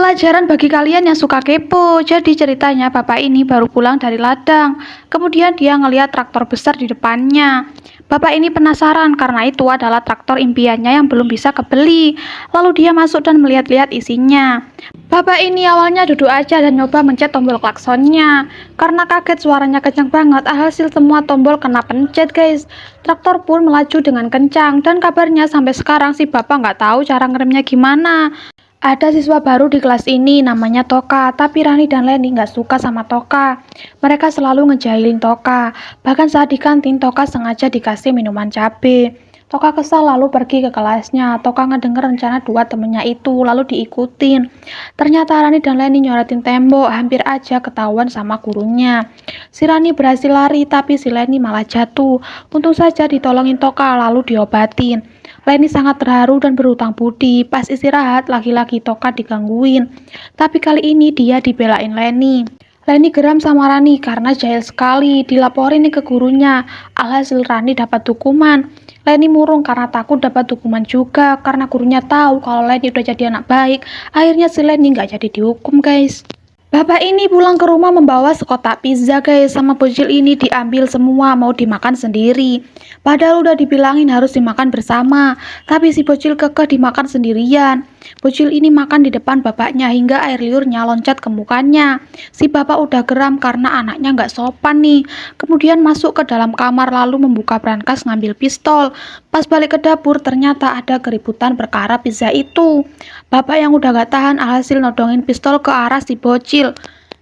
Pelajaran bagi kalian yang suka kepo. Jadi ceritanya bapak ini baru pulang dari ladang. Kemudian dia ngeliat traktor besar di depannya. Bapak ini penasaran karena itu adalah traktor impiannya yang belum bisa kebeli. Lalu dia masuk dan melihat-lihat isinya. Bapak ini awalnya duduk aja dan nyoba mencet tombol klaksonnya. Karena kaget suaranya kencang banget, alhasil semua tombol kena pencet guys. Traktor pun melaju dengan kencang dan kabarnya sampai sekarang si bapak nggak tahu cara ngeremnya gimana. Ada siswa baru di kelas ini namanya Toka, tapi Rani dan Leni nggak suka sama Toka. Mereka selalu ngejailin Toka. Bahkan saat di kantin, Toka sengaja dikasih minuman cabe. Toka kesal lalu pergi ke kelasnya. Toka ngedenger rencana dua temennya itu, lalu diikutin. Ternyata Rani dan Leni nyoretin tembok, hampir aja ketahuan sama gurunya. Si Rani berhasil lari, tapi si Leni malah jatuh. Untung saja ditolongin Toka, lalu diobatin. Leni sangat terharu dan berhutang budi. Pas istirahat, laki-laki Toka digangguin. Tapi kali ini dia dibelain Leni. Leni geram sama Rani karena jahil sekali. Dilaporin nih ke gurunya. Alhasil Rani dapat hukuman. Leni murung karena takut dapat hukuman juga. Karena gurunya tahu kalau Leni udah jadi anak baik. Akhirnya si Leni nggak jadi dihukum guys. Bapak ini pulang ke rumah membawa sekotak pizza guys. Sama bocil ini diambil semua, mau dimakan sendiri. Padahal udah dibilangin harus dimakan bersama. Tapi si bocil kekeh dimakan sendirian. Bocil ini makan di depan bapaknya hingga air liurnya loncat ke mukanya. Si bapak udah geram karena anaknya nggak sopan nih. Kemudian masuk ke dalam kamar lalu membuka brankas ngambil pistol. Pas balik ke dapur ternyata ada keributan perkara pizza itu. Bapak yang udah gak tahan alhasil nodongin pistol ke arah si bocil.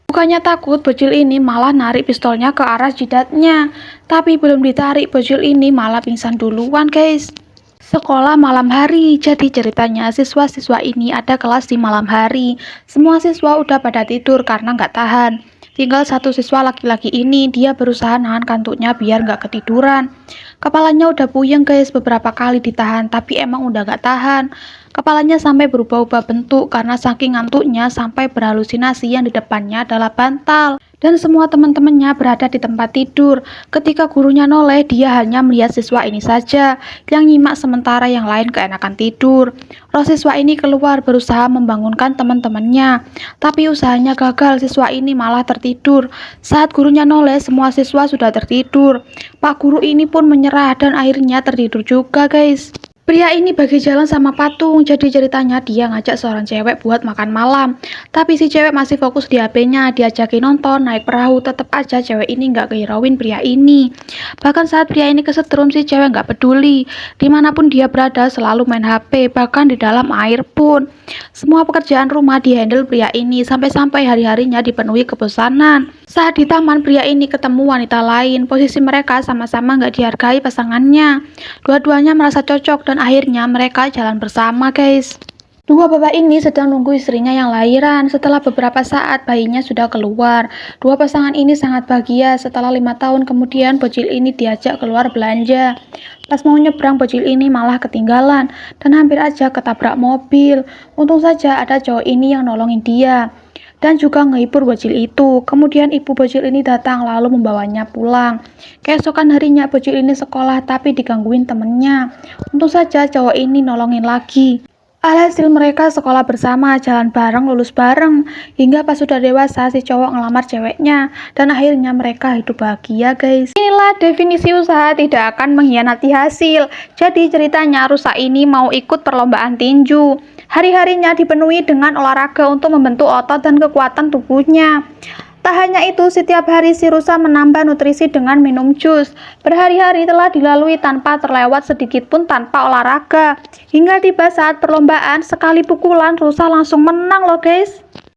Bukannya takut, bocil ini malah narik pistolnya ke arah jidatnya. Tapi belum ditarik, bocil ini malah pingsan duluan guys. Sekolah malam hari, jadi ceritanya siswa-siswa ini ada kelas di malam hari. Semua siswa udah pada tidur karena nggak tahan. Tinggal satu siswa laki-laki ini, dia berusaha nahan kantuknya biar nggak ketiduran. Kepalanya udah puyeng guys, beberapa kali ditahan, tapi emang udah nggak tahan. Kepalanya sampai berubah-ubah bentuk karena saking ngantuknya sampai berhalusinasi yang di depannya adalah bantal. Dan semua teman-temannya berada di tempat tidur. Ketika gurunya noleh, dia hanya melihat siswa ini saja, yang nyimak sementara yang lain keenakan tidur. Roh siswa ini keluar berusaha membangunkan teman-temannya. Tapi usahanya gagal, siswa ini malah tertidur. Saat gurunya noleh, semua siswa sudah tertidur. Pak guru ini pun menyerah dan akhirnya tertidur juga guys. Pria ini bagi jalan sama patung, jadi ceritanya dia ngajak seorang cewek buat makan malam. Tapi si cewek masih fokus di HP-nya, diajakin nonton, naik perahu, tetap aja cewek ini nggak kehirauin pria ini. Bahkan saat pria ini kesetrum, si cewek nggak peduli. Dimanapun dia berada selalu main HP, bahkan di dalam air pun. Semua pekerjaan rumah dihandle pria ini, sampai-sampai hari-harinya dipenuhi kebosanan. Saat di taman, pria ini ketemu wanita lain, posisi mereka sama-sama nggak dihargai pasangannya. Dua-duanya merasa cocok dan akhirnya mereka jalan bersama guys. Dua bapak ini sedang nunggu istrinya yang lahiran. Setelah beberapa saat bayinya sudah keluar. Dua pasangan ini sangat bahagia. Setelah 5 tahun kemudian bocil ini diajak keluar belanja. Pas mau nyebrang bocil ini malah ketinggalan dan hampir aja ketabrak mobil. Untung saja ada cowok ini yang nolongin dia dan juga ngehibur bocil itu. Kemudian ibu bocil ini datang lalu membawanya pulang. Keesokan harinya bocil ini sekolah tapi digangguin temennya. Untung saja cowok ini nolongin lagi. Alhasil mereka sekolah bersama, jalan bareng, lulus bareng. Hingga pas sudah dewasa si cowok ngelamar ceweknya dan akhirnya mereka hidup bahagia guys. Inilah definisi usaha tidak akan mengkhianati hasil. Jadi ceritanya rusa ini mau ikut perlombaan tinju. Hari-harinya dipenuhi dengan olahraga untuk membentuk otot dan kekuatan tubuhnya. Tak hanya itu, setiap hari si rusa menambah nutrisi dengan minum jus. Berhari-hari telah dilalui tanpa terlewat sedikit pun tanpa olahraga. Hingga tiba saat perlombaan, sekali pukulan rusa langsung menang loh guys.